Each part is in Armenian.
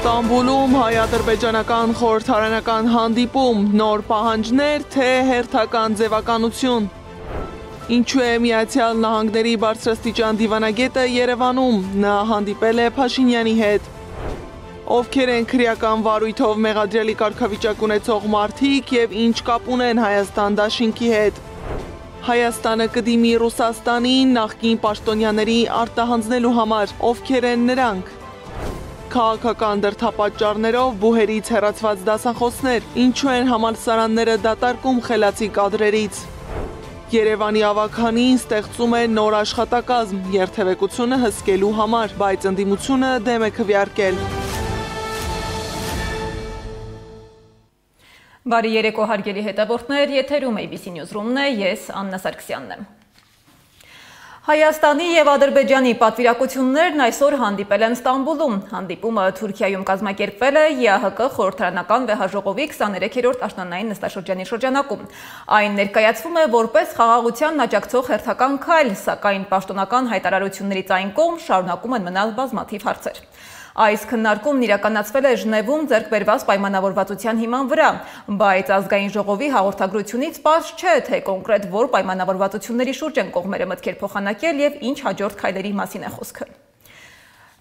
Ստամբուլում հայ-ադրբեջանական խորհրդարանական հանդիպում, նոր պահանջներ, թե հերթական ձևականություն։ Ինչու է Միացյալ Նահանգների բարձրաստիճան դիվանագետը Երևանում, նա հանդիպել է Փաշինյանի հետ։ Ովքեր են քրեական վարույթով մեղադրելի կարգավիճակ ունեցող մարդիկ եւ ինչ կապ ունեն Հայաստան դաշինքի հետ։ Հայաստանը կդիմի Ռուսաստանին նախկին պաշտոնյաների արտահանձնելու համար, ովքեր են նրանք։ Քաղաքական դրդապատճառներով բուհերից հեռացված դասախոսներ, ինչու են համալսարանները դատարկում խելացի կադրերից։ Երևանի ավագանին ստեղծում է նոր աշխատակազմ, երթևեկությունը հսկելու համար, բայց ընդդիմությունը դեմ է քվեարկել։ Բարի երեկո հարգելի հետևորդներ, եթերում ABC Newsroom-ն է, ես Աննա Սարգսյանն եմ։ Հայաստանի և Ադրբեջանի պատվիրակություններն այսօր հանդիպել են Ստամբուլում։ Հանդիպումը Թուրքիայում կազմակերպվել է ԵԱՀԿ խորհրդարանական վեհաժողովի 23-րդ աշնանային նստաշրջանի շրջանակում։ Այն ներկայացվում է որպես խաղաղությանն աջակցող հերթական քայլ, սակայն պաշտոնական հայտարարություններից այն կողմ շարունակում են մնալ բազմաթիվ հարցեր։ Այս քննարկումն իրականացվել է Ժնևում ձեռք բերված պայմանավորվածության հիման վրա, բայց ազգային ժողովի հաղորդագրությունից պարզ չէ, թե կոնկրետ որ պայմանավորվածությունների շուրջ են կողմերը մտքեր փոխանակել եւ ինչ հաջորդ քայլերի մասին է խոսքը։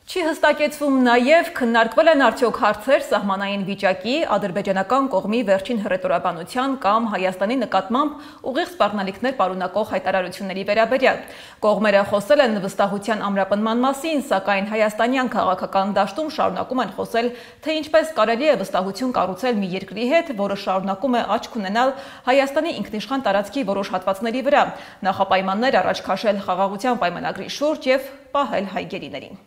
Չի հստակեցվում նաև քննարկվել են արդյոք հարցեր սահմանային վիճակի, ադրբեջանական կողմի վերջին հռետորաբանության կամ Հայաստանի նկատմամբ ուղիղ սպառնալիքներ պարունակող հայտարարությունների վերաբերյալ։ Կողմերը խոսել են վստահության ամրապնման մասին, սակայն հայաստանյան քաղաքական դաշտում շարունակում են խոսել, թե ինչպես կարելի է վստահություն կառուցել մի երկրի հետ, որը շարունակում է աչք ունենալ Հայաստանի ինքնիշխան տարածքի որոշ հատվածների վրա, նախապայմաններ առաջ քաշել խաղաղության պայմանագրի շուրջ եւ պահել հայ գերիներին։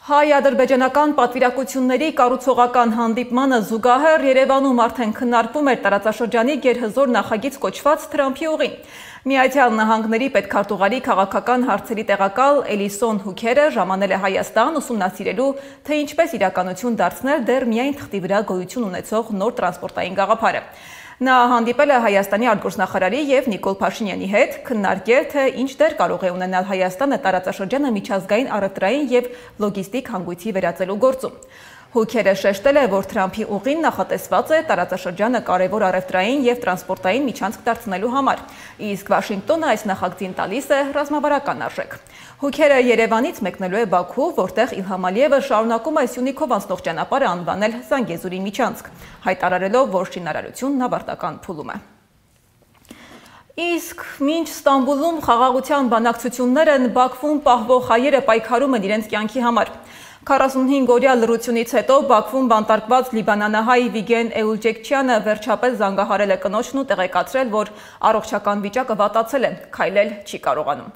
Հայ-ադրբեջանական պատվիրակությունների կառուցողական հանդիպմանը զուգահեռ Երևանում արդեն քննարկվում էր տարածաշրջանի գերհզոր նախագիծ կոչված Թրամփի ուղին։ Միացյալ Նահանգների պետքարտուղարի քաղաքական հարցերի տեղակալ Էլիսոն Հուքերը ժամանել է Հայաստան ուսումնասիրելու, թե ինչպես իրականություն դարձնել դեռ միայն թղթի վրա գոյություն ունեցող նոր տրանսպորտային գաղափարը։ Նա հանդիպել է Հայաստանի արտգործնախարարի եւ Նիկոլ Փաշինյանի հետ, քննարկել, թե ինչ դեր կարող է ունենալ Հայաստանը տարածաշրջանը միջազգային առևտրային եւ լոգիստիկ հանգույցի վերածելու գործում։ Հուքերը շեշտել է, որ Թրամփի ուղին նախատեսված է տարածաշրջանը կարևոր առևտրային եւ տրանսպորտային միջանցք դարձնելու համար, իսկ Վաշինգտոնը այս նախագծին տալիս է ռազմավարական արժեք։ Հուքերը Երևանից մեկնելու է Բաքու, որտեղ Իլհամ Ալիևը շարունակում է Սյունիքով անցնող ճանապարհը անվանել Զանգեզուրի միջանցք, հայտարարելով, որ շինարարությունն ավարտական փուլում է։ Իսկ մինչ Ստամբուլում խաղաղության բանակցություններ են, Բաքվում պահվող հայերը պայքարում են իրենց կյանքի համար։ 45-օրյա լռությունից հետո Բաքվում բանտարկված լիբանանահայ Վիգեն Էուլջեքչյանը վերջապես զանգահարել է կնոջն ու տեղեկացրել, որ առողջական վիճակը վատացել է, քայլել չի կարողանում։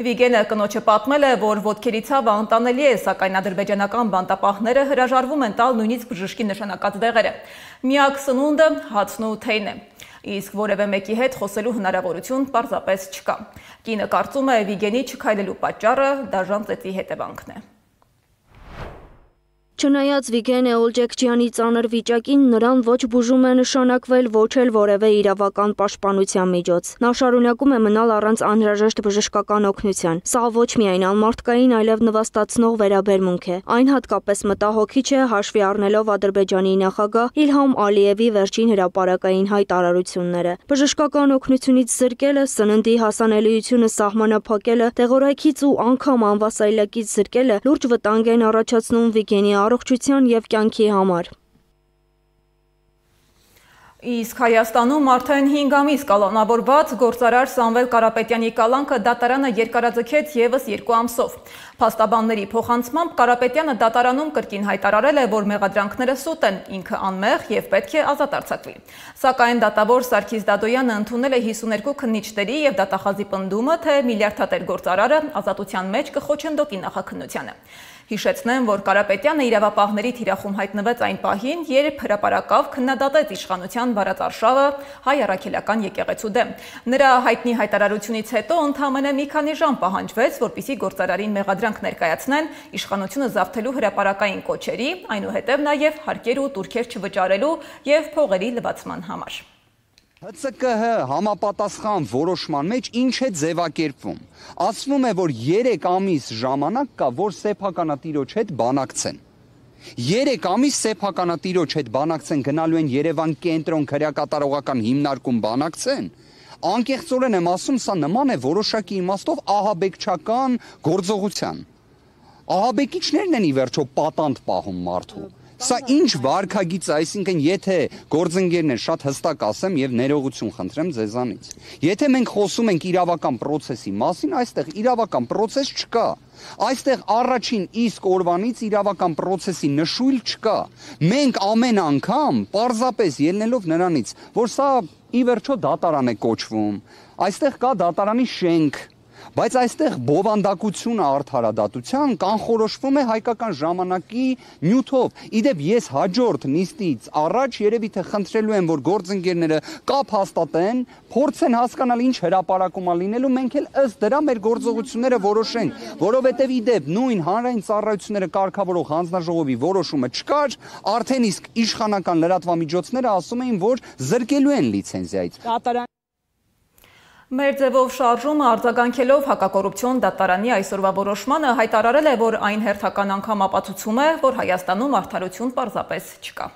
Վիգենը կնոջը պատմել է, որ ոտքերի ցավը անտանելի է, սակայն ադրբեջանական բանտապահները հրաժարվում են տալ նույնիսկ բժշկի նշանակած դեղերը։ Միակ սնունդը հացն ու թեյն է։ Իսկ որևէ մեկի հետ խոսելու հնարավորություն պարզապես չկա։ Կինը կարծում է Վիգենի չքայլելու պատճառը դաժան ծեծի հետևանքն է։ Չնայած Վիգեն Էուլջեքչյանի ծանր վիճակին, նրան ոչ բուժում է նշանակվել, ոչ էլ որևէ իրավական պաշտպանության միջոց։ Նա շարունակում է մնալ առանց անհրաժեշտ բժշկական օգնության։ Սա ոչ միայն անմարդկային, այլև նվաստացնող վերաբերմունք է։ Այն հատկապես մտահոգիչ է, հաշվի առնելով Ադրբեջանի նախագահ Իլհամ Ալիևի վերջին հրապարակային հայտարարությունները։ Բժշկական օգնությունից զրկելը, սննդի հասանելիությունը սահմանափակելը, տեղորայքից ու անգամ անվասայլակից զրկելը լուրջ վտանգ են առաջացնում Վիգենի առողջության եւ կյանքի համար։ Իսկ Հայաստանում արդեն 5 ամիս կալանավորված գործարար Սամվել Կարապետյանի կալանքը դատարանը երկարաձգեց եւս 2 ամսով։ Փաստաբանների փոխանցմամբ Կարապետյանը դատարանում կրկին հայտարարել է, որ մեղադրանքները սուտ են, ինքը անմեղ եւ պետք է ազատ արձակվի։ Սակայն դատավոր Սարգիս Դադոյանը ընդունել է 52 քննիչների եւ դատախազի պնդումը, թե միլիարդատեր գործարարը ազատության մեջ կխոչընդոտի նախաքննությանը։ Հիշեցնեմ, որ Կարապետյանը իրավապահների թիրախում հայտնվեց այն պահին, երբ հրապարակավ քննադատեց իշխանության վարած արշավը հայ առաքելական եկեղեցու դեմ։ Նրա հայտնի հայտարարությունից հետո ընդամենը մի քանի ժամ պահանջվեց, որպեսզի գործարարին մեղադրանք ներկայացնեն իշխանությունը զավթելու հրապարակային կոչերի, այնուհետև նաև հարկեր ու տուրքեր չվճարելու եւ փողերի լվացման համար։ ՀՑԿՀ համապատասխան որոշման մեջ ինչ է ձևակերպվում։ Ասվում է, որ 3 ամիս ժամանակ կա, որ սեփականատիրոջ հետ բանակցեն։ 3 ամիս սեփականատիրոջ հետ բանակցեն, գնալու են Երևան կենտրոն քրեակատարողական հիմնարկում բանակցեն։ Անկեղծորեն եմ ասում, սա նման է որոշակի իմաստով ահաբեկչական գործողության։ Ահաբեկիչներն են ի վերջո պատանդ պահում մարդու։ Սա ինչ վարքագիծ է, այսինքն եթե գործընկերներ շատ հստակ ասեմ եւ ներողություն խնդրեմ ձեզանից։ Եթե մենք խոսում ենք իրավական process-ի մասին, այստեղ իրավական process չկա։ Այստեղ առաջին իսկ օրվանից իրավական process-ի նշույլ չկա։ Մենք ամեն անգամ պարզապես ելնելով նրանից, որ սա ի վերջո դատարան է կոչվում, այստեղ կա դատարանի շենք, բայց այստեղ բովանդակությունը արդարադատության կանխորոշվում է հայկական ժամանակի նյութով։ Իդեպ ես հաջորդ նիստից առաջ երևի թե խնդրելու եմ, որ գործընկերները կապ հաստատեն, փորձեն հասկանալ ինչ հրապարակում է լինելու, մենք էլ ըստ դրա մեր գործողությունները որոշենք, որովհետև իդեպ նույն հանրային ծառայությունները կարգավորող հանձնաժողովի որոշումը չկար, արդեն իսկ իշխանական լրատվամիջոցները ասում էին, որ զրկելու են լիցենզիայից։ Մեր ձևով շարժումը արձագանքելով հակակոռուպցիոն դատարանի այսօրվա որոշմանը հայտարարել է, որ այն հերթական անգամ ապացուցում է, որ Հայաստանում արդարություն պարզապես չկա։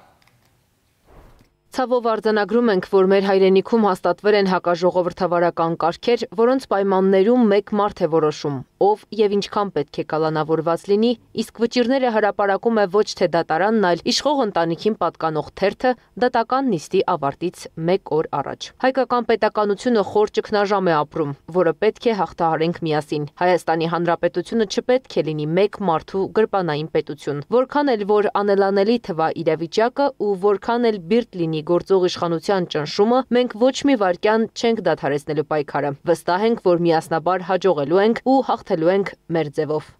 Ցավով արձանագրում ենք, որ մեր հայրենիքում հաստատվել են հակաժողովրդավարական կարգեր, որոնց պայմաններում մեկ մարդ է որոշում, ով եւ ինչքան պետք է կալանավորված լինի, իսկ վճիրները հրապարակում է ոչ թե դատարանն, այլ իշխող ընտանիքին պատկանող թերթը դատական նիստի ավարտից 1 օր առաջ։ Հայկական պետականությունը խոր ճգնաժամ է ապրում, որը պետք է հաղթահարենք միասին։ Հայաստանի Հանրապետությունը չպետք է լինի մեկ մարդու գրպանային պետություն, որքան էլ որ անելանելի թվա իրավիճակը ու որքան էլ բիրտ լինի գործող իշխանության ճնշումը, մենք ոչ մի վայրկյան չենք դադարեցնելու պայքարը։ Վստահ ենք, որ միասնաբար հաջողելու ենք ու հաղթելու ենք մեր ձևով։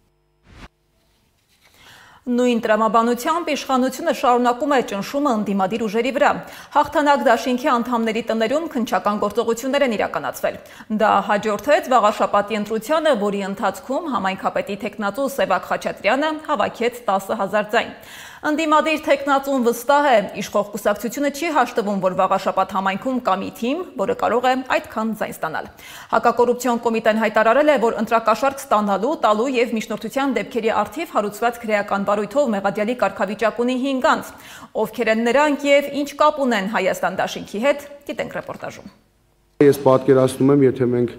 Նույն տրամաբանությամբ իշխանությունը շարունակում է ճնշումը ընդդիմադիր ուժերի վրա։ Հաղթանակ դաշինքի անդամների տներում քննչական գործողություններ են իրականացվել։ Դա հաջորդեց վաղաշաբաթի ընտրությանը, որի ընթացքում համայնքապետի թեկնածու Սևակ Խաչատրյանը հավաքեց 10,000 ձայն։ Ընդդիմադիր թեկնածուն վստահ է, իշխող կուսակցությունը չի հաշտվում, որ վաղաշաբաթ համայնքում կա մի թիմ, որը կարող է այդքան ձայն ստանալ։ Հակակոռուպցիոն կոմիտեն հայտարարել է, որ ընտրակաշառք ստանալու, տալու եւ միջնորդության դեպքերի առթիվ հարուցված քրեական բարույթով մեղադիալի կարգավիճակ ունի 5 անձ։ Ովքեր են նրանք եւ ինչ կապ ունեն Հայաստան դաշինքի հետ, դիտենք ռեպորտաժում։ Ես պատկերացնում եմ, եթե մենք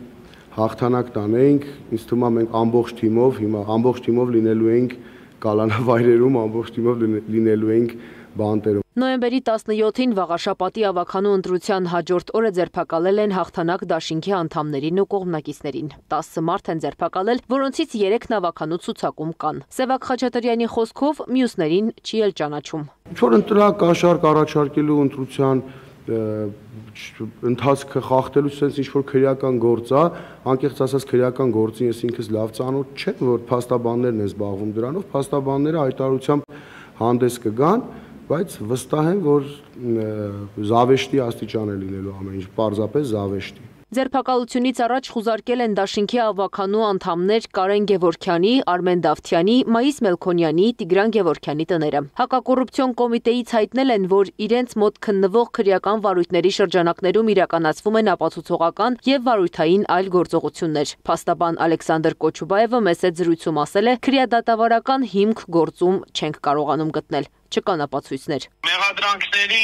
հաղթանակ տանեինք, ինձ թվում է մենք ամբողջ թիմով լինելու ենք կալանավայրերում, ամբողջ թիմով լինելու ենք բանտերում։ Նոյեմբերի 17-ին վաղաշաբաթի ավականու ընտրության հաջորդ օրը ձերբակալել են հաղթանակ դաշինքի անդամներին ու կողմնակիցներին։ 10 մարդ են ձերբակալել, որոնցից 3-ն ավականու ցուցակում կան։ Սևակ Խաչատրյանի խոսքով մյուսներին չի էլ ճանաչում։ Ինչ-որ ընտրակաշառք առաջարկելու ընտրության ընթացքը խախտելու sense ինչ-որ քրեական գործ է, անկեղծ ասած քրեական գործին ես ինքս լավ ծանոթ չեմ, որ փաստաբաններն են զբաղվում դրանով, փաստաբանները հայտարարությամբ հանդես կգան, բայց վստահ եմ, որ զավեշտի աստիճան է լինելու ամեն ինչ, պարզապես զավեշտի։ Ձերբակալությունից առաջ խուզարկել են դաշինքի ավականու անդամներ Կարեն Գևորգյանի, Արմեն Դավթյանի, Մայիս Մելքոնյանի, Տիգրան Գևորգյանի տները։ Հակակոռուպցիոն կոմիտեից հայտնել են, որ իրենց մոտ քննվող քրեական վարույթների շրջանակներում իրականացվում են ապացուցողական եւ վարույթային այլ գործողություններ։ Փաստաբան Ալեքսանդր Կոչուբաևը մեծ զրույցում ասել է, քրեադատավարական հիմք գործում չենք կարողանում գտնել։ Չկան ապացույցներ։ Մեղադրանքների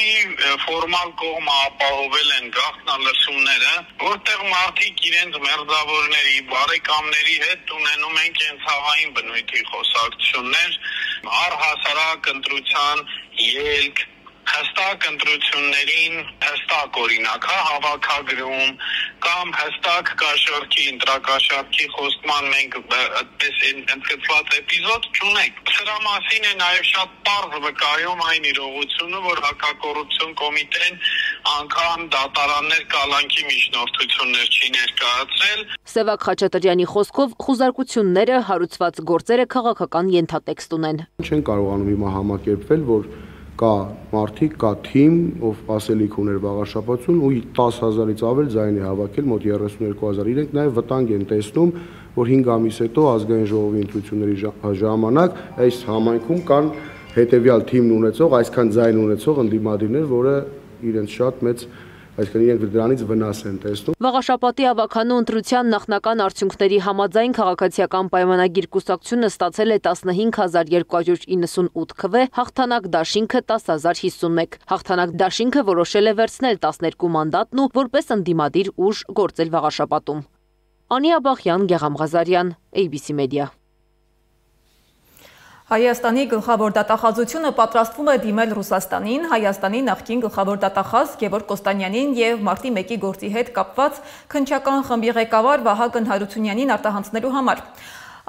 ֆորմալ կողմը ապահովել են գաղտնալսումները, որտեղ մարդիկ իրենց մերձավորների, բարեկամների հետ ունենում են կենցաղային բնույթի խոսակցություններ, առհասարակ ընտրության ելք, հստակ ընտրություններին հստակ օրինակ հավաքագրում կամ հստակ կաշառքի, ընտրակաշառքի խոսքման մենք այդպես ընդգծված էպիզոդ չունենք։ Սրա մասին է նաև շատ պարզ վկայում այն իրողությունը, որ հակակոռուպցիոն կոմիտեն անգամ դատարաններ կալանքի միջնորդություններ չի ներկայացրել։ Սևակ Խաչատրյանի խոսքով խուզարկությունները, հարուցված գործերը քաղաքական ենթատեքստ ունեն։ Չեն կարողանում հիմա համակերպվել, որ կա մարդիկ, կա թիմ, ով ասելիք ուներ վաղաշաբաթուն ու 10,000-ից ավել ձայն է հավաքել, մոտ 32,000։ Իրենք նաև վտանգ են տեսնում, որ 5 ամիս հետո ազգային ժողովի ընտրությունների ժամանակ այս համայնքում կան հետևյալ թիմն ունեցող, այսքան ձայն ունեցող ընդդիմադիրներ, որը իրենց շատ մեծ Այսինքն իրենք դրանից վնաս են տեսնում։ Վաղաշապատի ավականու ընտրության նախնական արդյունքների համաձայն քաղաքացիական պայմանագիր կուսակցությունը ստացել է 15298 քվ, հաղթանակ դաշինքը 10051։ Հաղթանակ դաշինքը որոշել է վերցնել 12 մանդատն ու որպես ընդդիմադիր ուժ գործել Վաղաշապատում։ Անի Աբախյան, Գեղամ Ղազարյան, ABC Media։ Հայաստանի գլխավոր դատախազությունը պատրաստվում է դիմել Ռուսաստանին, Հայաստանի նախկին գլխավոր դատախազ Գևորգ Կոստանյանին և մարտի 1-ի գործի հետ կապված քննչական խմբի ղեկավար Վահագն Հարությունյանին արտահանձնելու համար։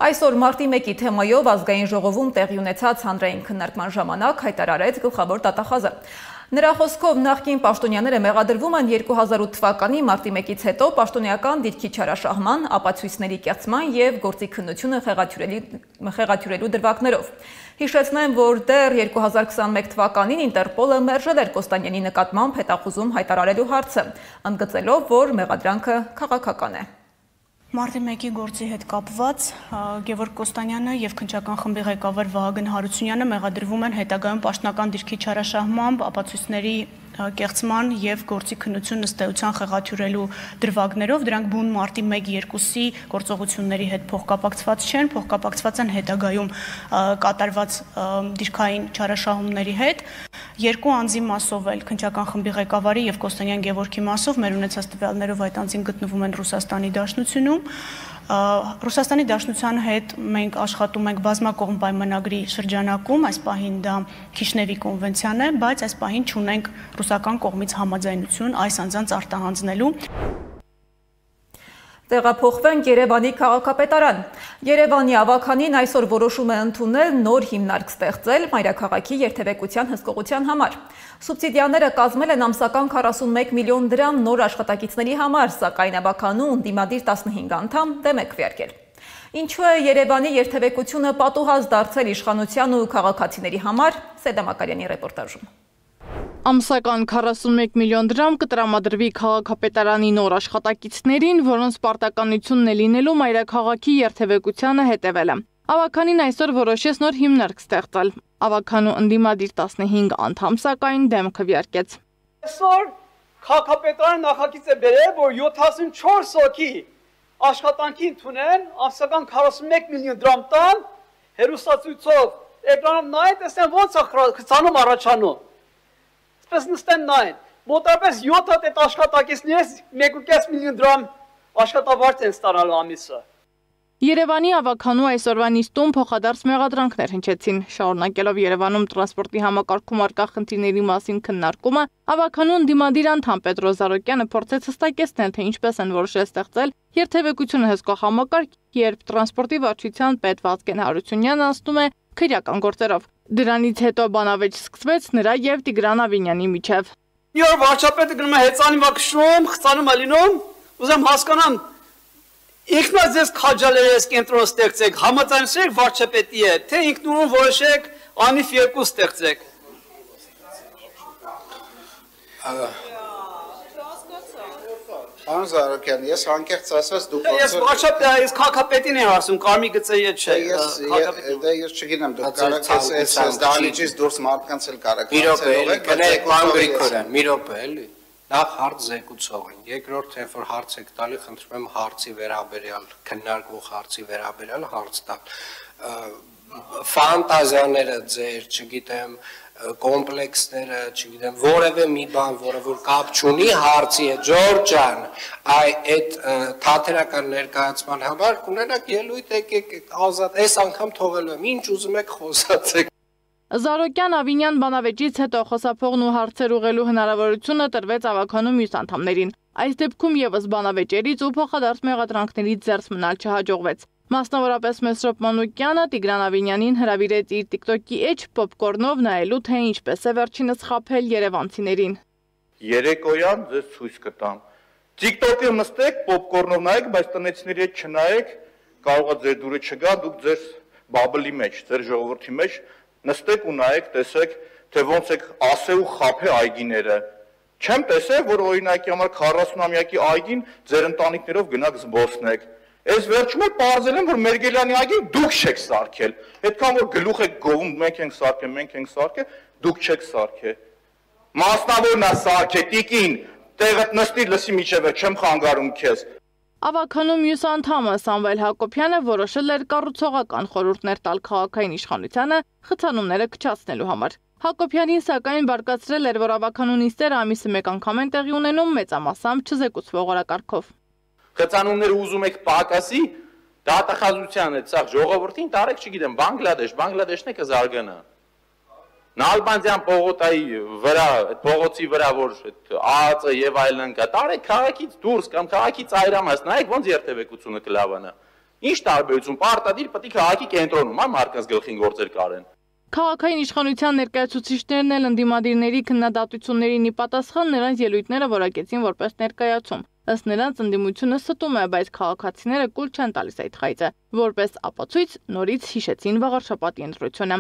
Այսօր մարտի 1-ի թեմայով ազգային ժողովում տեղի ունեցած հանրային քննարկման ժամանակ հայտարարեց գլխավոր դատախազը։ Նրա խոսքով նախկին պաշտոնյաները մեղադրվում են 2008 թվականի մարտի 1-ից հետո պաշտոնեական դիրքի չարաշահման, ապացույցների կեղծման և գործի քննությունը խեղաթյուրելու դրվագներով։ Հիշեցնեմ, որ դեռ 2021 թվականին Ինտերպոլը մերժել էր Կոստանյանի նկատմամբ հետախուզում հայտարարելու հարցը, ընդգծելով, որ մեղադրանքը քաղաքական է։ Մարտի 1-ի գործի հետ կապված Գևորգ Կոստանյանը և քննչական խմբի ղեկավար Վահագն Հարությունյանը մեղադրվում են հետագայում պաշտոնական դիրքի չարաշահմամբ, ապացույցների կեղծման և գործի քննություն ըստ էության խեղաթյուրելու դրվագներով, դրանք բուն մարտի 1-2-ի գործողությունների հետ փոխկապակցված չեն, փոխկապակցված են հետագայում կատարված դիրքային չարաշահումների հետ։ Երկու անձի մասով էլ քննչական խմբի ղեկավարի և Կոստանյան Գևորգի մասով մեր ունեցած տվյալներով այդ անձին գտնվում են Ռուսաստանի Դաշնությունում։ Ռուսաստանի Դաշնության հետ մենք աշխատում ենք բազմակողմ պայմանագրի շրջանակում, այս պահին դա Քիշնևի կոնվենցիան է, բայց այս պահին չունենք ռուսական կողմից համաձայնություն այս անձանց արտահանձնելու։ Տեղափոխվենք Երևանի քաղաքապետարան։ Երևանի ավականին այսօր որոշում է ընդունել նոր հիմնարկ ստեղծել մայրաքաղաքի երթևեկության հսկողության համար։ Սուբսիդիաները կազմել են ամսական 41 միլիոն դրամ նոր աշխատակիցների համար, սակայն ավականու ընդդիմադիր 15 անդամ դեմ է քվեարկել։ Ինչու է Երևանի երթևեկությունը պատուհաս դարձել իշխանության ու քաղաքացիների համար, Սեդա Մակարյանի ռեպորտաժում։ Ամսական 41 միլիոն դրամ կտրամադրվի քաղաքապետարանի նոր աշխատակիցներին, որոնց պարտականությունն է լինելու մայրաքաղաքի երթևեկությանը հետևելը։ Ավականին այսօր որոշեց նոր հիմնարկ ստեղծել։ Ավականու ընդդիմադիր 15 անդամ սակայն դեմ քվեարկեց։ Այսօր քաղաքապետարանը նախագիծ է բերել, որ 74 հոգի աշխատանքի ընդունեն, ամսական 41 միլիոն դրամ տան, հեռուստացույցով էկրանում նայեն, տեսնեն ոնց է խցանում առաջանում։ Պես նստեն նայն, մոտարպես 7 հատ այդ աշխատակիցներից 1.5 միլիոն դրամ աշխատավարձ են ստանալու ամիսը։ Երևանի ավականու այսօրվա նիստում փոխադարձ մեղադրանքներ հնչեցին, շարունակելով Երևանում տրանսպորտի համակարգում առկա խնդիրների մասին քննարկումը, ավականու ընդդիմադիր անդամ Պետրոս Զարոկյանը փորձեց հստակեցնել, թե ինչպես են որոշել ստեղծել երթևեկությունը հսկող համակարգ, երբ տրանսպորտի վարչության պետ Վազգեն Հարությունյանը անցնում է քրեական գործերով։ Դրանից հետո բանավեճ սկսվեց նրա և Տիգրան Ավինյանի միջև։ Մի օր վարչապետը գնում է հեծանի վրա քշում, խցանում է լինում, ուզեմ հասկանամ, ինքն է ձեզ քաջալերել այս կենտրոնը ստեղծեք, համաձայնեցեք վարչապետի հետ, թե ինքնուրույն որոշեք անիվ 2 ստեղծեք։ Պարոն Զարոկյան, ես անկեղծ ասած դուք Ես վարչապետին, ես քաղաքապետին եմ ասում, Կարմիր գծերի հետ չէ։ Ես չգիտեմ, դուք կարող եք այս դահլիճից դուրս մարդկանց էլ կարող եք գնեք Ման Գրիգորյան, մի րոպե էլի։ Նախ հարց զեկուցող են, երկրորդ երբ որ հարց եք տալի, խնդրում եմ հարցի վերաբերյալ, քննարկվող հարցի վերաբերյալ հարց տալ։ Ֆանտազիաները ձեր, չգիտեմ, կոմպլեքսները, չգիտեմ, որևէ մի բան, որը որ կապ չունի հարցի հետ, Ջորջ ջան, այդ թատերական ներկայացման համար կունենաք ելույթ եկեք ազատ, այս անգամ թողելու եմ, ինչ ուզում եք խոսացեք։ Զարոկյան Ավինյան բանավեճից հետո խոսափողն ու հարցեր ուղղելու հնարավորությունը տրվեց ավականու մյուս անդամներին։ Այս դեպքում ևս բանավեճերից ու փոխադարձ մեղադրանքներից զերծ մնալ չհաջողվեց։ Մասնավորապես Մեսրոպ Մանուկյանը Տիգրան Ավինյանին հրավիրեց իր TikTok-ի էջ պոպկորնով նայելու, թե ինչպես է վերջինս խաբել երևանցիներին։ Երեկոյան ձեզ ցույց կտամ։ TikTok-ը նստեք, պոպկորնով նայեք, բայց տնեցիների հետ չնայեք, կարող է ձեր դուրը չգա, դուք ձեր բաբլի մեջ, ձեր ժողովրդի մեջ նստեք ու նայեք, տեսեք, թե ոնց եք ասել ու խաբել այգիները։ Չեմ տեսել, որ օրինակի համար 40-ամյակի այգին ձեր ընտանիքներով գնաք զբոսնեք։ Այս վերջում էլ պարզել եմ, որ Մերգելյանի այգին դուք չեք սարքել։ Այդքան որ գլուխ եք գովում, մենք ենք սարքել, դուք չեք սարքել։ Մասնավորն է սարքել, տիկին, տեղդ նստի լսի միջև չեմ խանգարում քեզ։ Ավագանում մյուս անդամը Սամվել Հակոբյանը որոշել էր կառուցողական խորհուրդներ տալ քաղաքային իշխանությանը խցանումները քչացնելու համար։ Հակոբյանին սակայն բարկացրել էր, որ ավագանու նիստերը ամիսը մեկ անգամ են տեղի ունենում մեծամասամբ չզեկուցվող օրակարգով։ Խցանումները ուզում եք պակասի, դատախազության այդ սաղ ժողովրդին տարեք, չգիտեմ, Բանգլադեշն է կզարգանա։ Նալբանդյան փողոցի վրա, այդ փողոցի վրա որ այդ ԱԱԾ եւ այլն կա, տարեք քաղաքից դուրս կամ քաղաքից այրամաս, նայեք ոնց երթևեկությունը կլավանա։ Ինչ տարբերություն, պարտադիր պետք է քաղաքի կենտրոնում, մարդկանց գլխին գործեր կարեն։ Քաղաքային իշխանության ներկայացուցիչներն էլ ընդդիմադիրների քննադատություններին ի պատասխան նրանց ելույթները որակեցին որպես ներկայացում։ Ըստ նրանց ընդդիմությունը ստում է, բայց քաղաքացիները կուլ չեն տալիս այդ խայծը։ Որպես ապացույց նորից հիշեցին վաղարշապատի ընտրությունը։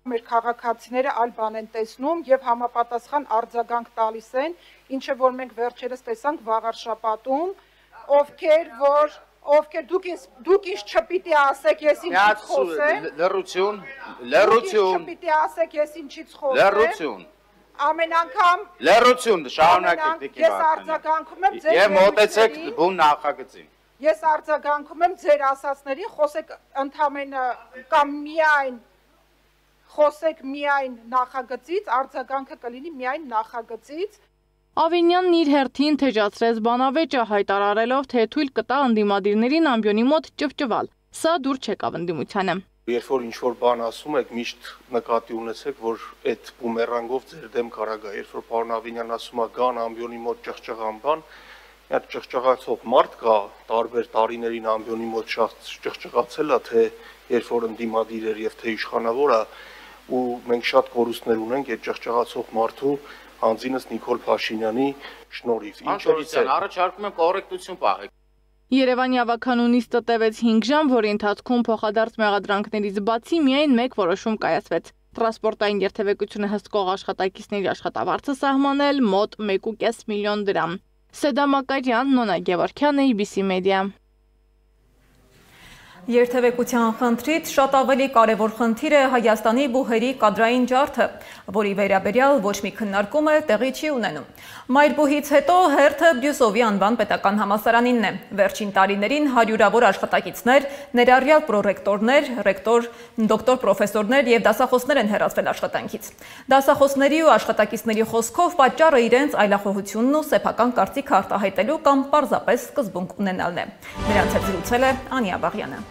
Մեր քաղաքացիները այլ բան են տեսնում եւ համապատասխան արձագանք տալիս են, ինչը որ մենք վերջերս տեսանք վաղարշապատում, ովքեր դուք ինչ չպիտի ասեք, ես ինչից խոսեմ։ Լռություն։ Չպիտի ասեք, ես ինչից խոսեմ։ Լռություն։ Ամեն անգամ լռություն, շարունակեք դեպի ես արձագանքում եմ ձեր եւ մոտեցեք բուն նախագծին։ Ես արձագանքում եմ ձեր ասածներին, խոսեք ընդամենը կամ միայն խոսեք միայն նախագծից, արձագանքը կլինի միայն նախագծից։ Ավինյանն իր հերթին թեժացրեց բանավեճը, հայտարարելով, թե թույլ կտա ընդդիմադիրներին ամբիոնի մոտ ճվճվալ։ Սա դուր չեկավ ընդդիմությանը։ Երբ որ ինչ-որ բան ասում եք, միշտ նկատի ունեցեք, որ այդ բումերանգով ձեր դեմ կարա գա։ Երբ որ պարոն Ավինյանն ասում է գան ամբիոնի մոտ ճղճղան բան, այդ ճղճղացող մարդ կա, տարբեր տարիներին ամբիոնի մոտ ճղճղացել է, թե երբ որ ընդդիմադիր էր եւ թե իշխանավոր է, ու մենք շատ կորուստներ ունենք այդ ճղճղացող մարդու անձինս Նիկոլ Փաշինյանի շնորհիվ։ Ինչորից է առաջարկում եմ կոռեկտություն պահեք։ Երևանի ավագանու նիստը տևեց 5 ժամ, որի ընթացքում փոխադարձ մեղադրանքներից բացի միայն մեկ որոշում կայացվեց։ Տրանսպորտային երթևեկությունը հսկող աշխատակիցների աշխատավարձը սահմանել մոտ 1.5 միլիոն դրամ։ Սեդա Մակարյան, Նոնա Գևորգյան, ABC Media։ Երթևեկության խնդրից շատ ավելի կարևոր խնդիր է Հայաստանի բուհերի կադրային ջարդը, որի վերաբերյալ ոչ մի քննարկում տեղի չի ունենում։ Մայրբուհից հետո հերթը Բյուսովի անվան պետական համալսարանինն է։ Վերջին տարիներին հարյուրավոր աշխատակիցներ, ներառյալ պրոռեկտորներ, ռեկտոր, դոկտոր պրոֆեսորներ եւ դասախոսներ են հեռացվել աշխատանքից։ Դասախոսների ու աշխատակիցների խոսքով պատճառը իրենց այլախոհությունն ու սեփական կարծիք արտահայտելու կամ պարզապես սկզբունք ունենալն է։ Նրանց հետ զրուցել է Անի Աբաղյանը։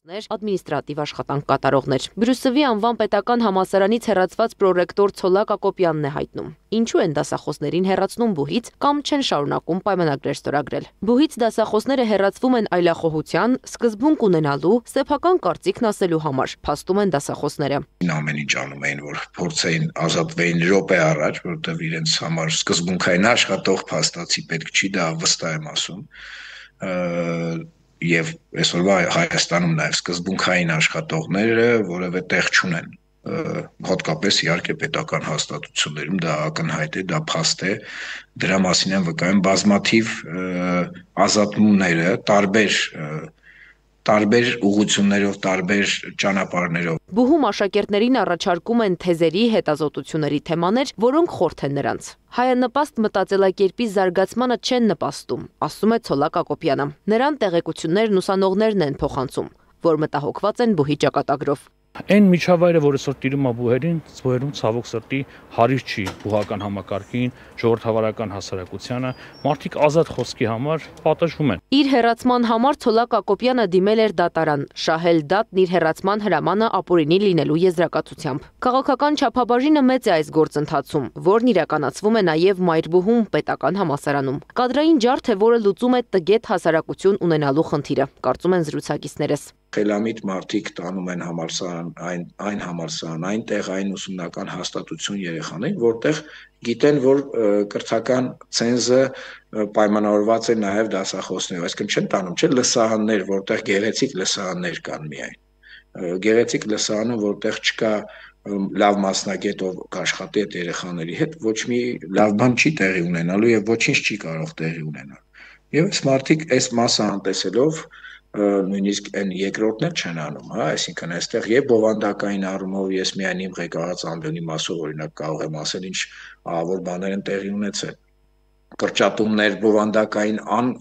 Ադմինիստրատիվ աշխատանք կատարողներ։ Բրյուսովի անվան պետական համալսարանից հեռացված պրոռեկտոր Ցոլակ Ակոպյանն է հայտնում. Ինչու են դասախոսներին հեռացնում բուհից կամ չեն շարունակում պայմանագրեր ստորագրել։ Բուհից դասախոսները հեռացվում են այլախոհության, սկզբունք ունենալու, սեփական կարծիքն ասելու համար, փաստում են դասախոսները։ Ամեն ինչ անում էին, որ փորձեին ազատվեին րոպե առաջ, որովհետև իրենց համար սկզբունքային աշխատող փաստացի պետք չի, դա վստահ եմ ասում։ Եվ այսօրվա Հայաստանում նաև սկզբունքային աշխատողները որևէ տեղ չունեն, հատկապես իհարկե պետական հաստատություններում դա ակնհայտ է, դա փաստ է, դրա մասին են վկայում բազմաթիվ ազատումները, տարբեր ուղղություններով, տարբեր ճանապարհներով։ Բուհում աշակերտներին առաջարկում են թեզերի, հետազոտությունների թեմաներ, որոնք խորթ են նրանց։ Հայանպաստ մտածելակերպի զարգացմանը չեն նպաստում, ասում է Ցոլակ Ակոպյանը։ Նրան տեղեկություններն ուսանողներն են փոխանցում, որ մտահոգված են բուհի ճակատագրով։ Այն միջավայրը, որը սրտ տիրում է բուհերում ցավոք սրտի հարիր չի բուհական համակարգին, ժողովրդավարական հասարակությանը, մարդիկ ազատ խոսքի համար պատժվում են։ Իր հեռացման համար Ցոլակ Ակոպյանը դիմել էր դատարան, շահել դատն իր հեռացման հրամանը ապօրինի լինելու եզրակացությամբ։ Քաղաքական չափաբաժինը մեծ է այս գործընթացում, որն իրականացվում է նաև Մայրբուհում պետական համալսարանում։ Կադրային ջարդ է, որը լուծում է տգետ հասարակություն ունենալու խնդիրը, կարծում են զրուցակիցներս։ Խելամիտ մարդիկ տանում են համալսարան, այն համալսարան, այնտեղ այն ուսումնական հաստատություն երեխաներին, որտեղ գիտեն, որ կրթական ցենզը պայմանավորված է նաև դասախոսներով, այսինքն չեն տանում, չէ, լսարաններ, որտեղ գեղեցիկ լսարաններ կան միայն։ Գեղեցիկ լսարանում, որտեղ չկա լավ մասնագետով կաշխատի այդ երեխաների հետ, ոչ մի լավ բան չի տեղի ունենալու եւ ոչինչ չի կարող տեղի ունենալ։ Եվ այս մարդիկ այս մասը անտեսելով նույնիսկ այն երկրորդն էլ չեն անում, հա, այսինքն այստեղ եւ բովանդակային առումով ես միայն իմ ղեկավարած ամբիոնի մասով օրինակ կարող եմ ասել ինչ ահավոր բաներ են տեղի ունեցել։ Կրճատումներ, բովանդակային,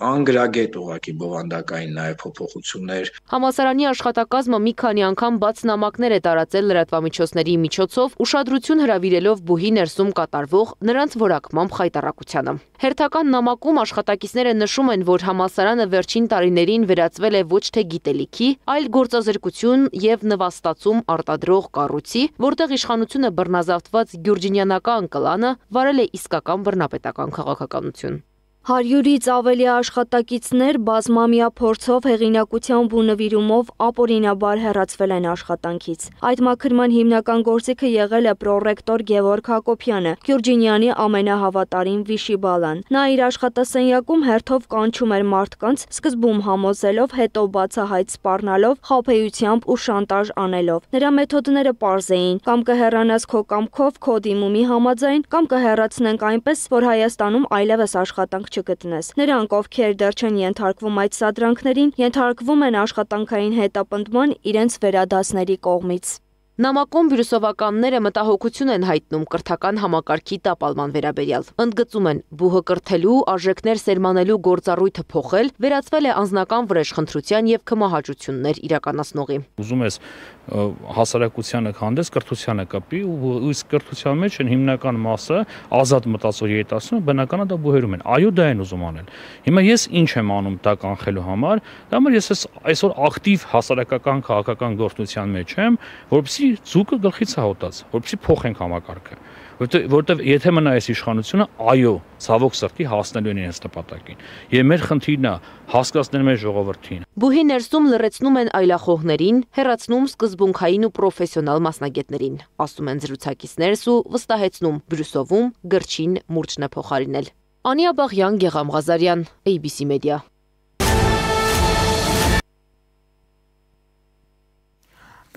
անգրագետ ուղղակի բովանդակային նաև փոփոխություններ։ Համալսարանի աշխատակազմը մի քանի անգամ բաց նամակներ է տարածել լրատվամիջոցների միջոցով, ուշադրություն հրավիրելով բուհի ներսում կատարվող նրանց որակմամբ խայտառակությանը։ Հերթական նամակում աշխատակիցները նշում են, որ համալսարանը վերջին տարիներին վերածվել է ոչ թե գիտելիքի, այլ գործազրկություն եւ նվաստացում արտադրող կառույցի, որտեղ իշխանությունը բռնազավթված գյուրջինյանական կլանը վարել է իսկական բռնապետական քաղաքականություն։ 100-ից ավելի աշխատակիցներ բազմամյա փորձով, հեղինակությամբ ու նվիրումով ապօրինաբար հեռացվել են աշխատանքից։ Այդ մաքրման հիմնական գործիքը եղել է պրոռեկտոր Գևորգ Հակոբյանը, Գյուրջինյանի ամենահավատարիմ վիշիբալան։ Նա իր աշխատասենյակում հերթով կանչում էր մարդկանց, սկզբում համոզելով, հետո բացահայտ սպառնալով, խաբեությամբ ու շանտաժ անելով։ Նրա մեթոդները պարզ էին՝ կամ կհեռանաս քո կամքով, քո դիմումի համաձայն, կամ կհեռացնենք այնպես, որ Հայաստանում այլևս աշխատանք չգտնես։ Նրանք, ովքեր դեռ չեն ենթարկվում այդ սադրանքներին, ենթարկվում են աշխատանքային հետապնդման իրենց վերադասների կողմից։ Նամակում բյուրսովականները մտահոգություն են հայտնում կրթական համակարգի տապալման վերաբերյալ։ Ընդգծում են, բուհը կրթելու, արժեքներ սերմանելու գործառույթը փոխել, վերածվել է անձնական վրեժխնդրության եւ քմահաճություններ իրականացնողի։ Ուզում ես հասարակությանը հանդես կրթությանը կապի ու իսկ կրթության մեջ են հիմնական մասը ազատ մտածող երիտասարդները բնականաբար դա բուհերում են։ Այո, դա են ուզում անել։ Հիմա ես ինչ եմ անում դա կանխելու համար, դա համար ես այսօր ակտիվ հասարակական քաղաքական գործունեության մեջ եմ, որովհետեւ ձուկը գլխից է հոտած, որովհետեւ փոխենք համակարգը։ Որտեւ եթե մնա այս իշխանությունը, այո, ցավոք սրտի հասնելու են իրենց նպատակին։ Եվ մեր խնդիրն է հասկացնել մեր ժողովրդին։ Բուհի ներսում լրացնում են այլախոհներին, հեռացնում սկզբունքային ու պրոֆեսիոնալ մասնագետներին, ասում են զրուցակիցներս ու վստահեցնում բրյուսովում գրչին մուրճն է փոխարինել։ Անիա Բաղյան, Գեգամ Ղազարյան, ABC Media։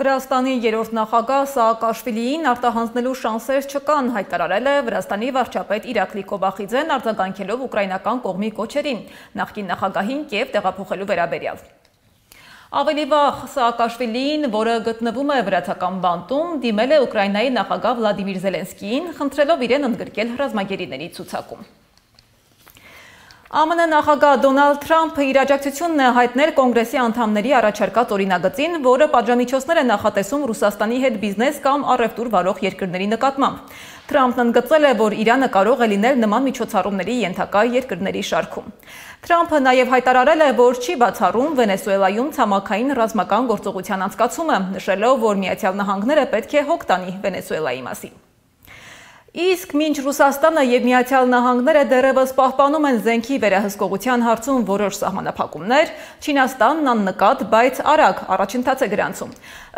Վրաստանի երրորդ նախագահ Սաակաշվիլիին արտահանձնելու շանսեր չկան, հայտարարել է Վրաստանի վարչապետ Իրակլի Կոբախիձեն, արձագանքելով ուկրաինական կողմի կոչերին, նախկին նախագահին Կիև տեղափոխելու վերաբերյալ։ Ավելի վաղ Սաակաշվիլին, որը գտնվում է վրացական բանտում, դիմել է Ուկրաինայի նախագահ Վլադիմիր Զելենսկիին, խնդրելով իրեն ընդգրկել ռազմագերիների ցուցակում։ ԱՄՆ նախագահ Դոնալդ Թրամփը իր աջակցությունն է հայտնել կոնգրեսի անդամների առաջարկած օրինագծին, որը պատժամիջոցներ է նախատեսում Ռուսաստանի հետ բիզնես կամ առևտուր վարող երկրների նկատմամբ։ Թրամփն ընդգծել է, որ Իրանը կարող է լինել նման միջոցառումների ենթակա երկրների շարքում։ Թրամփը նաև հայտարարել է, որ չի բացառում Վենեսուելայում ցամաքային ռազմական գործողության անցկացումը, նշելով, որ Միացյալ Նահանգները պետք է հոգ տանի Վենեսուելայի մասին։ Իսկ մինչ Ռուսաստանը եւ Միացյալ Նահանգները դեռևս պահպանում են զենքի վերահսկողության հարցում որոշ սահմանափակումներ, Չինաստանն աննկատ, բայց արագ առաջընթաց է գրանցում։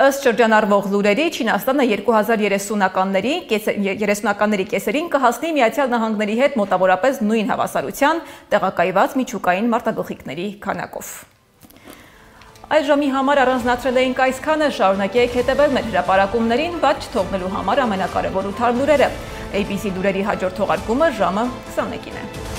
Ըստ շրջանառվող լուրերի, Չինաստանը 2030-ականների կեսերին կհասնի Միացյալ Նահանգների հետ մոտավորապես նույն հավասարության տեղակայված միջուկային մարտագլխիկների քանակով։ Այս ժամի համար առանձնացրել էինք այսքանը, շարունակեք հետևել մեր հրապարակումներին, բաց չթողնելու համար ամենակարևոր ու թարմ լուրերը։ ABC լուրերի հաջորդ թողարկումը ժամը 21-ին է։